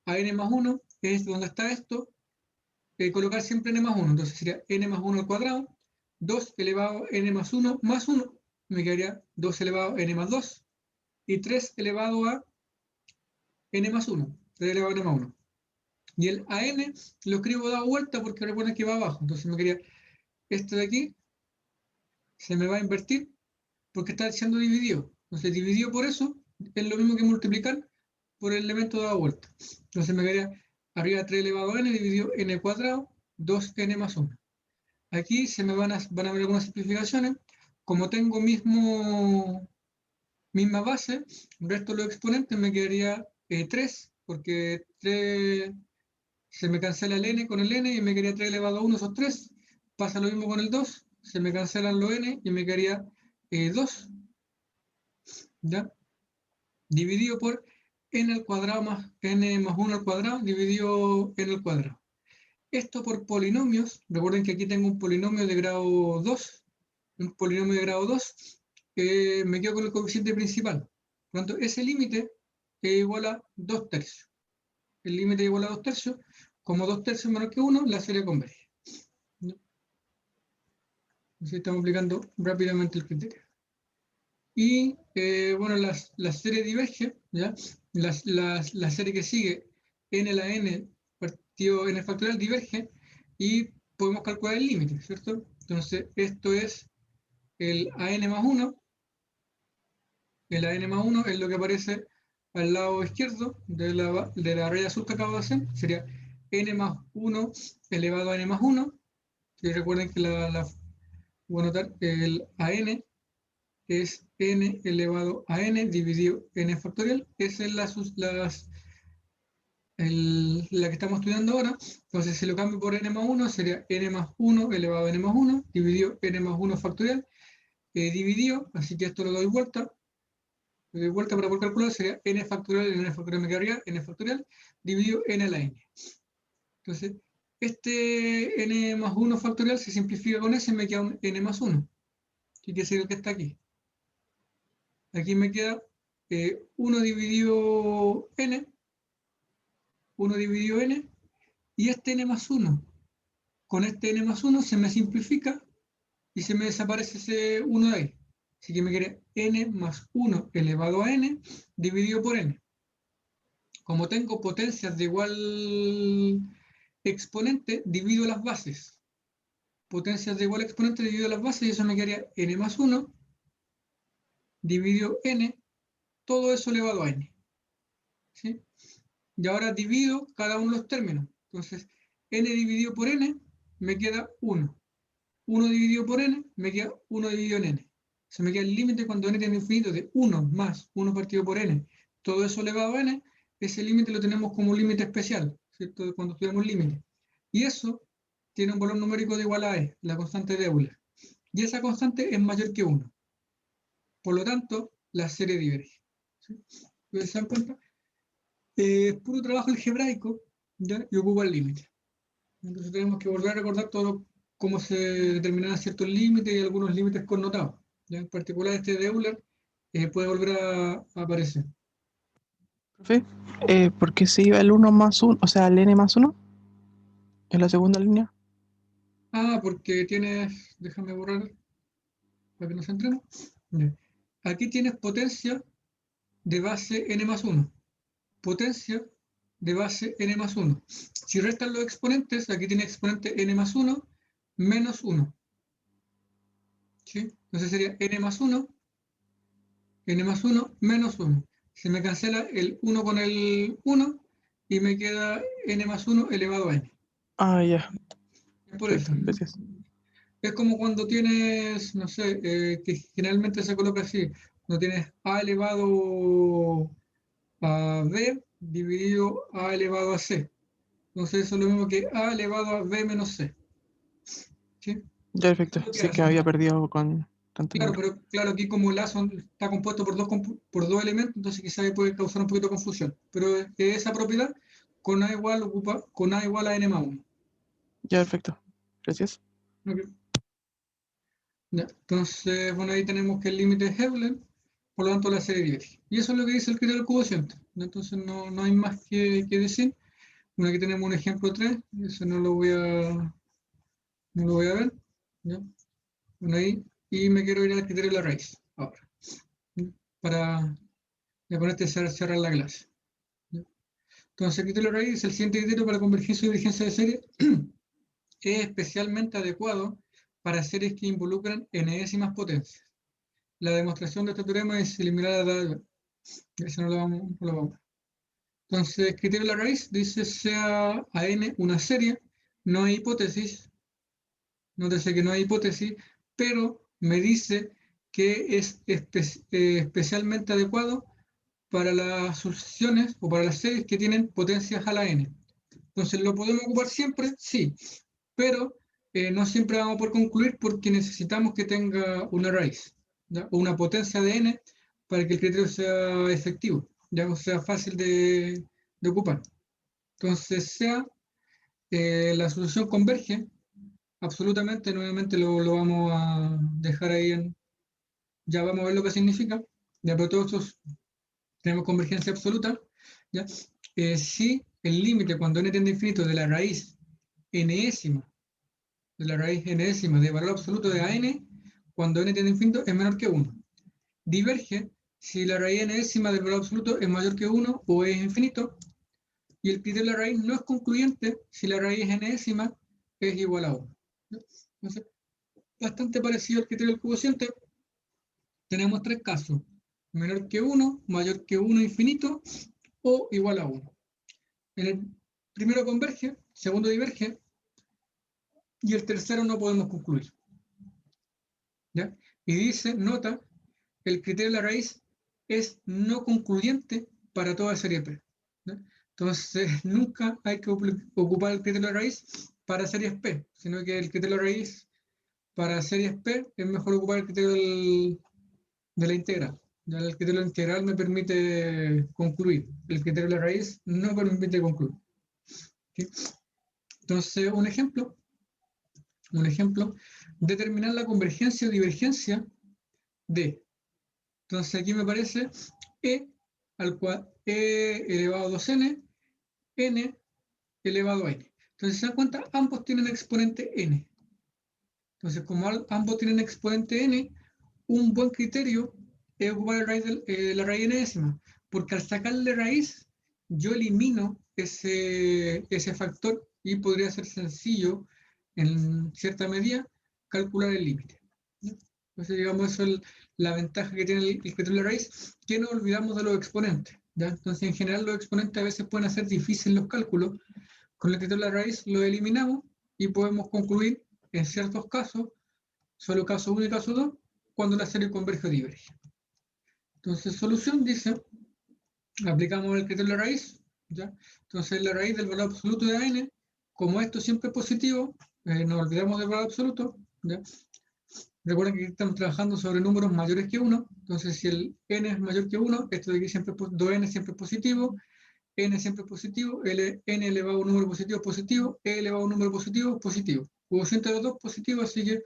a n más 1 es donde está esto, colocar siempre n más 1. Entonces, sería n más 1 al cuadrado, 2 elevado a n más 1 más 1, me quedaría 2 elevado a n más 2, y 3 elevado a n más 1, 3 elevado a n más 1. Y el a n lo escribo dado vuelta porque recuerden que va abajo. Entonces, me quedaría esto de aquí, se me va a invertir porque está siendo dividido. Entonces, dividido por eso es lo mismo que multiplicar por el elemento dado vuelta. Entonces, me quedaría arriba 3 elevado a n dividido n cuadrado, 2n más 1. Aquí se me van a ver algunas simplificaciones. Como tengo misma base, el resto de los exponentes me quedaría 3, porque 3 se me cancela el n con el n y me quedaría 3 elevado a 1, esos 3. Pasa lo mismo con el 2, se me cancelan los n y me quedaría 2. ¿Ya? Dividido por n al cuadrado más n más 1 al cuadrado dividido n al cuadrado. Esto por polinomios, recuerden que aquí tengo un polinomio de grado 2, me quedo con el coeficiente principal. Por lo tanto, ese límite es igual a 2 tercios. El límite es igual a 2 tercios. Como 2 tercios menos que 1, la serie converge. ¿No? Así estamos aplicando rápidamente el criterio. Y bueno, la serie diverge, ¿ya? La serie que sigue, n a la n partido n factorial, diverge y podemos calcular el límite, ¿cierto? Entonces, esto es el an más 1. El an más 1 es lo que aparece al lado izquierdo de la raya azul que acabo de hacer. Sería n más 1 elevado a n más 1. Y recuerden que voy a notar el an es n elevado a n dividido n factorial. Esa es la que estamos estudiando ahora. Entonces, si lo cambio por n más 1, sería n más 1 elevado a n más 1 dividido n más 1 factorial, dividido, así que esto lo doy vuelta. Lo doy vuelta para poder calcular, sería n factorial me quedaría n factorial dividido n a la n. Entonces, este n más 1 factorial se simplifica con ese y me queda un n más 1, que es el que está aquí. Aquí me queda 1 dividido n, 1 dividido n, y este n más 1. Con este n más 1 se me simplifica y se me desaparece ese 1 de ahí. Así que me queda n más 1 elevado a n dividido por n. Como tengo potencias de igual exponente, divido las bases. Potencias de igual exponente divido las bases y eso me quedaría n más 1 dividido n, todo eso elevado a n. ¿Sí? Y ahora divido cada uno de los términos. Entonces, n dividido por n me queda 1. 1 dividido por n me queda 1 dividido en n. Se me queda el límite cuando n tiene infinito de 1 más 1 partido por n. Todo eso elevado a n, ese límite lo tenemos como un límite especial, ¿cierto? Cuando estudiamos límite. Y eso tiene un valor numérico de igual a e, la constante de Euler. Y esa constante es mayor que 1. Por lo tanto, la serie diverge. ¿Sí? ¿Se dan cuenta? Es puro trabajo algebraico, ¿ya? Y ocupa el límite. Entonces tenemos que volver a recordar todo cómo se determinaban ciertos límites y algunos límites connotados, ¿ya? En particular este de Euler puede volver a aparecer. Profe, ¿por qué se iba el 1 más 1, o sea, el n más 1 en la segunda línea? Ah, porque tienes, déjame borrar para que nos centremos. Ya. Aquí tienes potencia de base n más 1. Potencia de base n más 1. Si restan los exponentes, aquí tiene exponente n más 1 menos 1. ¿Sí? Entonces sería n más 1, n más 1 menos 1. Se me cancela el 1 con el 1 y me queda n más 1 elevado a n. Ah, ya, Es por eso. perfecto, gracias. Es como cuando tienes, no sé, que generalmente se coloca así, cuando tienes a elevado a b dividido a elevado a c. Entonces eso es lo mismo que a elevado a b menos c. ¿Sí? Ya, Eso perfecto, es lo que sí que hace. había perdido con tanto Claro, número. pero claro, aquí como el A está compuesto por dos elementos, entonces quizás puede causar un poquito de confusión. Pero esa propiedad con A igual ocupa con A igual a n más 1. Ya, perfecto, gracias. ¿Ok? Ya, entonces, bueno, ahí tenemos que el límite es Euler, por lo tanto la serie diverge. Y eso es lo que dice el criterio del cociente. Entonces no hay más que decir. Bueno, aquí tenemos un ejemplo 3, eso no lo voy a ver. ¿Ya? Bueno, ahí, y me quiero ir al criterio de la raíz ahora, ¿ya? Para ya con este cerrar la clase. ¿Ya? Entonces, el criterio de la raíz es el siguiente criterio para convergencia y divergencia de serie. Es especialmente adecuado para series que involucran enésimas potencias. La demostración de este teorema es eliminar la eso no lo vamos. Entonces, criterio de la raíz dice sea a n una serie, no hay hipótesis, nótese que no hay hipótesis, pero me dice que es especialmente adecuado para las sucesiones o para las series que tienen potencias a la n. Entonces, ¿lo podemos ocupar siempre? Sí, pero no siempre vamos a poder concluir porque necesitamos que tenga una raíz, ¿ya? O una potencia de n para que el criterio sea efectivo, ya o sea fácil de ocupar. Entonces, sea la solución converge, absolutamente, nuevamente lo vamos a dejar ahí ya vamos a ver lo que significa, ya, pero todos estos tenemos convergencia absoluta, ¿ya? Si el límite cuando n tiende a infinito de la raíz enésima de la raíz enésima de valor absoluto de AN, cuando n tiende a infinito, es menor que 1. Diverge si la raíz enésima del valor absoluto es mayor que 1 o es infinito, y el criterio de la raíz no es concluyente si la raíz enésima es igual a 1. Entonces, bastante parecido al criterio del cociente. Tenemos tres casos: menor que 1, mayor que 1 infinito o igual a 1. En el primero converge, segundo diverge, y el tercero no podemos concluir. ¿Ya? Y dice, nota, el criterio de la raíz es no concluyente para toda serie P. ¿No? Entonces, nunca hay que ocupar el criterio de la raíz para series P, sino que el criterio de la raíz para series P es mejor ocupar el criterio de la integral. Ya el criterio de la integral me permite concluir, el criterio de la raíz no me permite concluir. ¿Sí? Entonces, un ejemplo, determinar la convergencia o divergencia de. Entonces aquí me parece e al cual e elevado a 2n, n elevado a n. Entonces, ¿se dan cuenta? Ambos tienen exponente n. Entonces, como ambos tienen exponente n, un buen criterio es ocupar la raíz enésima, porque al sacarle raíz, yo elimino ese factor y podría ser sencillo, en cierta medida, calcular el límite. Entonces, digamos, eso es la ventaja que tiene el criterio de la raíz, que no olvidamos de los exponentes. ¿Ya? Entonces, en general, los exponentes a veces pueden hacer difíciles los cálculos. Con el criterio de la raíz lo eliminamos y podemos concluir, en ciertos casos, solo caso 1 y caso 2, cuando la serie converge o diverge. Entonces, solución dice, aplicamos el criterio de la raíz, ¿ya? Entonces, la raíz del valor absoluto de n, como esto siempre es positivo, nos olvidamos del valor absoluto, ¿ya? Recuerden que estamos trabajando sobre números mayores que 1, entonces si el n es mayor que 1, esto de aquí siempre 2n siempre es positivo, n siempre positivo, n elevado a un número positivo, positivo, e elevado a un número positivo, positivo. Cociente de los dos positivo, así que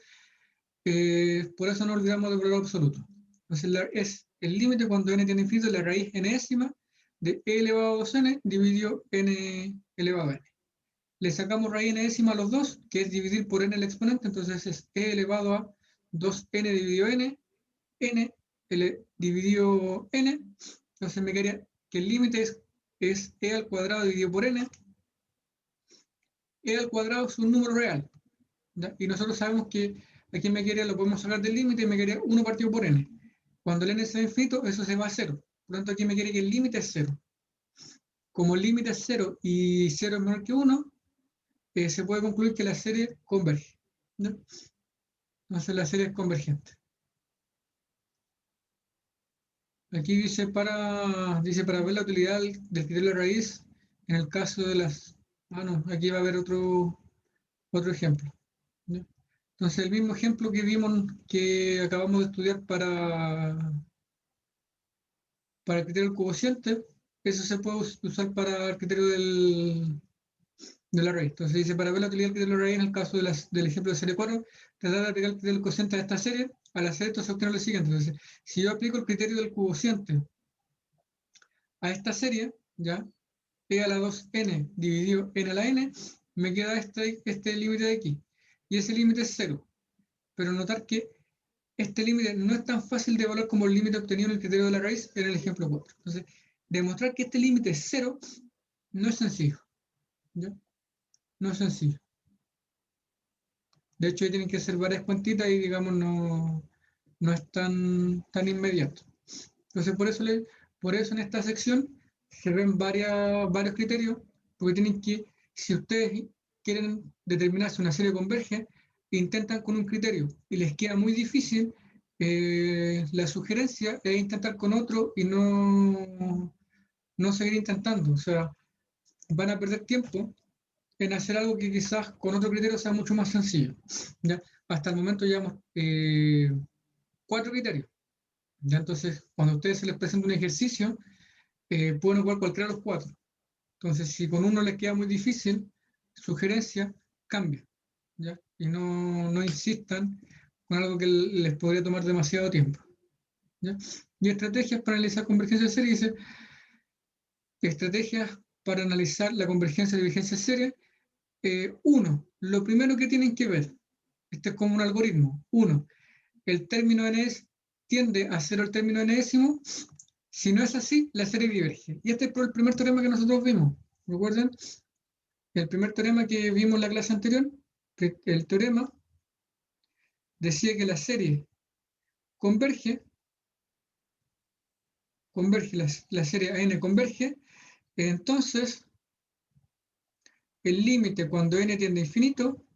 por eso no olvidamos del valor absoluto. Entonces es el límite cuando n tiene infinito, la raíz n-ésima de e elevado a 2n dividido n elevado a n. Le sacamos raíz n-ésima a los dos, que es dividir por n el exponente, entonces es e elevado a 2n dividido n, n dividido n, entonces me quedaría que el límite es e al cuadrado dividido por n. E al cuadrado es un número real, ¿ya? Y nosotros sabemos que aquí me quedaría, lo podemos sacar del límite y me quedaría 1 partido por n. Cuando el n sea infinito, eso se va a 0. Por lo tanto, aquí me quedaría que el límite es 0. Como el límite es 0 y 0 es menor que 1, se puede concluir que la serie converge, ¿no? Entonces la serie es convergente. Aquí dice para ver la utilidad del criterio de raíz en el caso de las... Ah, no, aquí va a haber otro ejemplo, ¿no? Entonces el mismo ejemplo que vimos, que acabamos de estudiar para el criterio del cociente, eso se puede usar para el criterio de la raíz. Entonces dice, para ver la utilidad del criterio de la raíz en el caso del ejemplo de serie 4, tratar de aplicar el criterio del cociente a esta serie. Al hacer esto se obtiene lo siguiente. Entonces, si yo aplico el criterio del cociente a esta serie, ya, e a la 2n dividido n a la n, me queda este límite de aquí. Y ese límite es 0. Pero notar que este límite no es tan fácil de evaluar como el límite obtenido en el criterio de la raíz en el ejemplo 4. Entonces, demostrar que este límite es 0 no es sencillo, ¿ya? No es sencillo. De hecho, ahí tienen que hacer varias cuentitas y, digamos, no es tan inmediato. Entonces, por eso en esta sección se ven varios criterios, porque tienen que, si ustedes quieren determinar si una serie converge, intentan con un criterio y les queda muy difícil, la sugerencia es intentar con otro y no seguir intentando. O sea, van a perder tiempo en hacer algo que quizás con otro criterio sea mucho más sencillo, ¿ya? Hasta el momento llevamos 4 criterios. ¿Ya? Entonces, cuando a ustedes se les presenta un ejercicio, pueden ocupar cualquiera de los 4. Entonces, si con uno les queda muy difícil, sugerencia, cambia, ¿ya? Y no insistan con algo que les podría tomar demasiado tiempo, ¿ya? Y estrategias para analizar convergencia de serie, dice, estrategias para analizar la convergencia y divergencia de serie. Uno, lo primero que tienen que ver, este es como un algoritmo. Uno, el término n tiende a ser el término enésimo. Si no es así, la serie diverge. Y este es el primer teorema que nosotros vimos. ¿Recuerdan? El primer teorema que vimos en la clase anterior, que el teorema decía que la serie converge, la serie n converge, entonces el límite cuando n tiende a infinito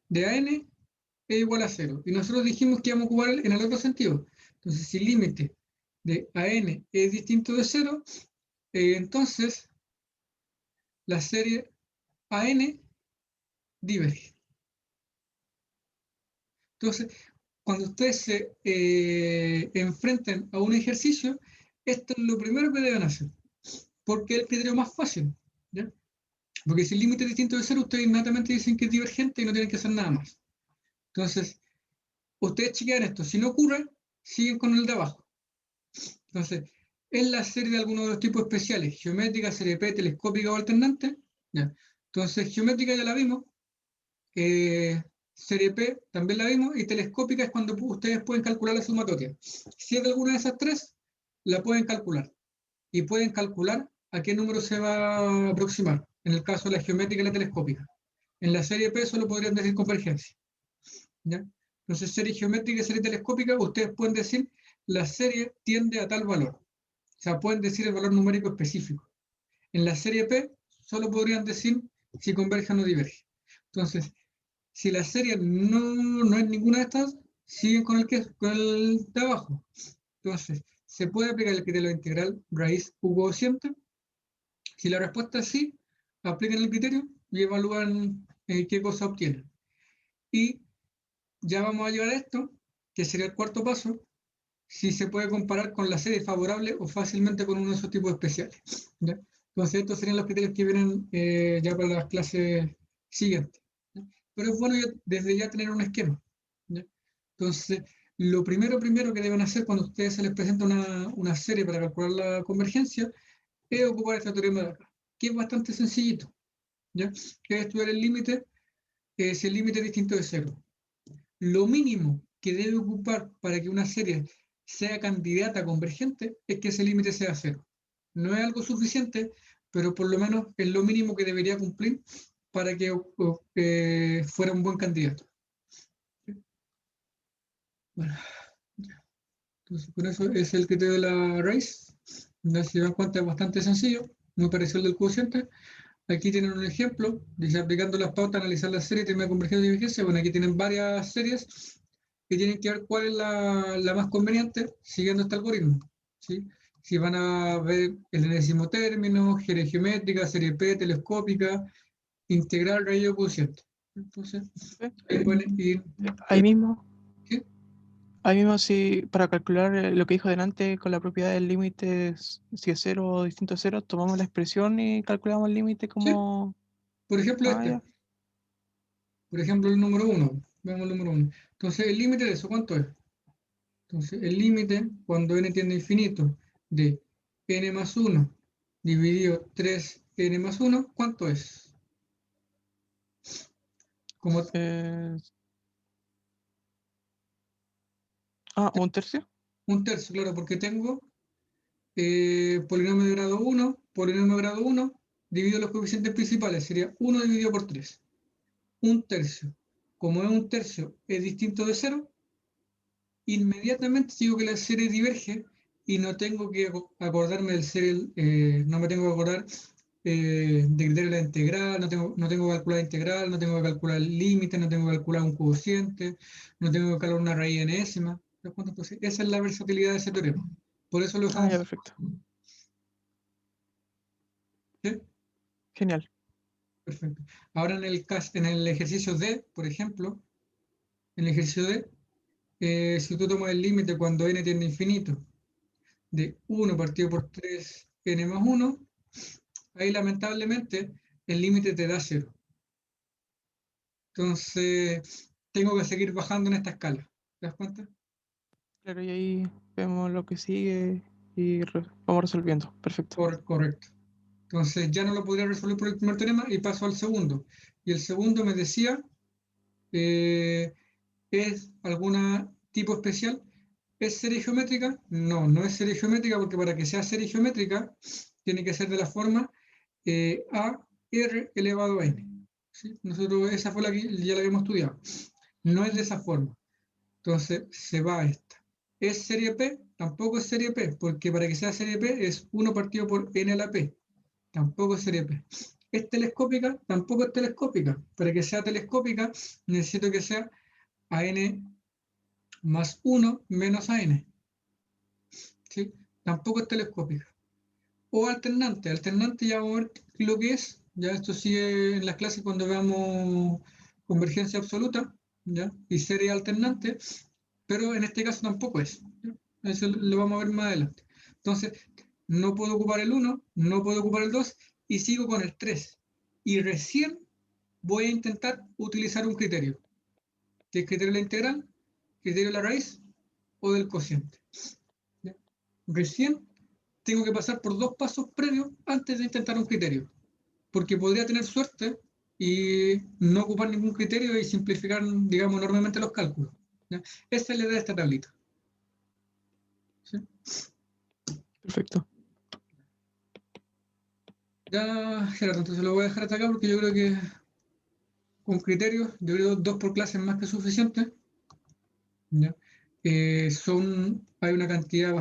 de a n es igual a 0. Y nosotros dijimos que íbamos a ocupar en el otro sentido. Entonces, si el límite de a n es distinto de 0, entonces la serie a n diverge. Entonces, cuando ustedes se enfrenten a un ejercicio, esto es lo primero que deben hacer, porque es el criterio más fácil, ¿ya? Porque si el límite es distinto de 0, ustedes inmediatamente dicen que es divergente y no tienen que hacer nada más. Entonces, ustedes chequean esto. Si no ocurre, siguen con el de abajo. Entonces, en la serie de algunos de los tipos especiales, geométrica, serie P, telescópica o alternante, ¿ya? Entonces, geométrica ya la vimos, serie P también la vimos, y telescópica es cuando ustedes pueden calcular la sumatoria. Si es de alguna de esas tres, la pueden calcular. Y pueden calcular a qué número se va a aproximar, en el caso de la geométrica y la telescópica. En la serie P solo podrían decir convergencia, ¿ya? Entonces, serie geométrica y serie telescópica, ustedes pueden decir la serie tiende a tal valor. O sea, pueden decir el valor numérico específico. En la serie P solo podrían decir si converge o no diverge. Entonces, si la serie no es ninguna de estas, siguen con el de abajo. Entonces, ¿se puede aplicar el criterio integral raíz u cociente? Si la respuesta es sí, apliquen el criterio y evalúan qué cosa obtienen. Y ya vamos a llegar a esto, que sería el cuarto paso, si se puede comparar con la serie favorable o fácilmente con uno de esos tipos especiales, ¿ya? Entonces, estos serían los criterios que vienen ya para las clases siguientes. ¿Ya? Pero es bueno desde ya tener un esquema. ¿Ya? Entonces, lo primero que deben hacer cuando a ustedes se les presenta una serie para calcular la convergencia es ocupar este teorema de acá, que es bastante sencillito. ¿Ya? Que es estudiar el límite, si el límite es distinto de cero. Lo mínimo que debe ocupar para que una serie sea candidata a convergente es que ese límite sea cero. No es algo suficiente, pero por lo menos es lo mínimo que debería cumplir para que fuera un buen candidato. Bueno, entonces con eso es el criterio de la raíz. Si se dan cuenta es bastante sencillo, muy parecido al del cociente. Aquí tienen un ejemplo, dice aplicando las pautas, analizar la serie, tema de convergencia y divergencia. Bueno, aquí tienen varias series que tienen que ver cuál es la más conveniente siguiendo este algoritmo. ¿Sí? Si van a ver el enésimo término, serie geométrica, serie P, telescópica, integral, raíz o cociente. Entonces, ahí pueden ir. Ahí mismo, ¿Sí? ahí mismo si para calcular lo que dijo delante con la propiedad del límite, si es cero o distinto a cero, tomamos la expresión y calculamos el límite ¿Sí? como... Por ejemplo, Ah, ya. por ejemplo, el número 1. Veamos el número 1. Entonces, el límite de eso, ¿cuánto es? Entonces, el límite, cuando n tiende a infinito, de n más 1 dividido 3n más 1, ¿cuánto es? Como Eh, un tercio. un tercio, claro, porque tengo polinomio de grado 1, polinomio de grado 1, dividido los coeficientes principales, sería 1 dividido por 3. Un tercio. Como es un tercio, es distinto de 0, inmediatamente digo que la serie diverge y no tengo que acordarme del serie, no me tengo que acordar de criterio de la integral, no tengo que calcular integral, no tengo que calcular límite, no tengo que calcular un cociente, no tengo que calcular una raíz enésima. Entonces, esa es la versatilidad de ese teorema. Por eso lo Ah, dejamos. ya, perfecto. ¿Sí? Genial. Perfecto. Ahora en el ejercicio D, por ejemplo, en el ejercicio D, si tú tomas el límite cuando n tiende a infinito de 1 partido por 3n más 1, ahí lamentablemente el límite te da 0. Entonces, tengo que seguir bajando en esta escala. ¿Te das cuenta? Claro, y ahí vemos lo que sigue y vamos resolviendo. Perfecto. Correcto. Entonces, ya no lo podría resolver por el primer teorema y paso al segundo. Y el segundo me decía, eh, ¿es algún tipo especial? ¿Es serie geométrica? No, no es serie geométrica porque para que sea serie geométrica tiene que ser de la forma a r elevado a n. ¿Sí? Nosotros esa fue la que ya la habíamos estudiado. No es de esa forma. Entonces se va a esta. ¿Es serie P? Tampoco es serie P, porque para que sea serie P es 1 partido por n a la P. Tampoco es serie P. ¿Es telescópica? Tampoco es telescópica. Para que sea telescópica necesito que sea a n más 1 menos a n. ¿Sí? Tampoco es telescópica. O alternante. Alternante ya vamos a ver lo que es. Ya esto sigue en las clases cuando veamos convergencia absoluta, ¿ya? Y serie alternante, pero en este caso tampoco es. ¿Ya? Eso lo vamos a ver más adelante. Entonces, no puedo ocupar el 1, no puedo ocupar el 2 y sigo con el 3. Y recién voy a intentar utilizar un criterio, que es criterio de la integral, criterio de la raíz o del cociente. ¿Ya? Recién tengo que pasar por dos pasos previos antes de intentar un criterio, porque podría tener suerte y no ocupar ningún criterio y simplificar, digamos, enormemente los cálculos. ¿Ya? Esa es la idea de esta tablita. ¿Sí? Perfecto. Ya, Gerardo, entonces lo voy a dejar hasta acá porque yo creo que con criterios, yo creo 2 por clase es más que suficiente. ¿Ya? Hay una cantidad